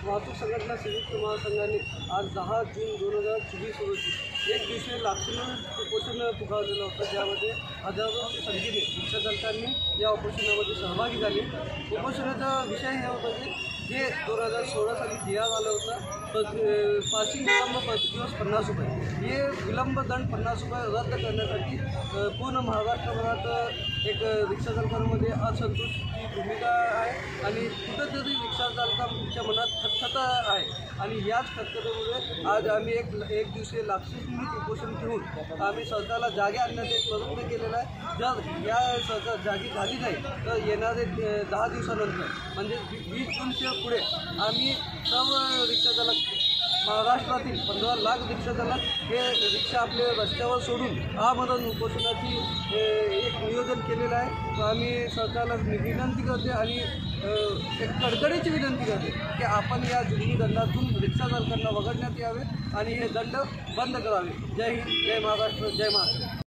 वाहतूक संघटना संयुक्त महासंघाने आज 10 जून 2024 रोजी एक दिवसीय लाक्षणिक उपोषण पुकारलेलं होतं, ज्यामध्ये हजारो संख्येने रिक्षाचालकांनी या उपोषणामध्ये सहभागी झाले। उपोषणाचा विषय हे होता की जे 2016 साली देण्यात आलं होतं पासिंग विलंब प्रति दिवस 50 रुपये, हे विलंब दंड 50 रुपये रद्द करण्यासाठी पूर्ण महाराष्ट्रभरात एक रिक्षाचालकांमध्ये असंतोषची भूमिका आहे आणि कुठंतरी रिक्षाचालकांच्या मनात खतखता आहे आणि याच खतखतेमुळे आज आम्ही एक दिवसीय लाक्षणिक उपोषण ठेवून आम्ही सरकारला जागे आणण्याचा एक प्रयत्न केलेला आहे। जर या सरकार जागी झाली नाही तर येणारे 10 दिवसानंतर म्हणजे 20 जूनच्या पुढे आम्ही सर्व रिक्षाचालक महाराष्ट्रातील 15 लाख रिक्षाचालक हे रिक्षा आपले रस्त्यावर सोडून आमरण उपोषणाची एक नियोजन केलेलं आहे। आम्ही सरकारला विनंती करते आणि एक कडकडीची विनंती करते की आपण या जुलमी दंडातून रिक्षाचालकांना वगळण्यात यावे आणि हे दंड बंद करावे। जय हिंद, जय महाराष्ट्र, जय महाराष्ट्र।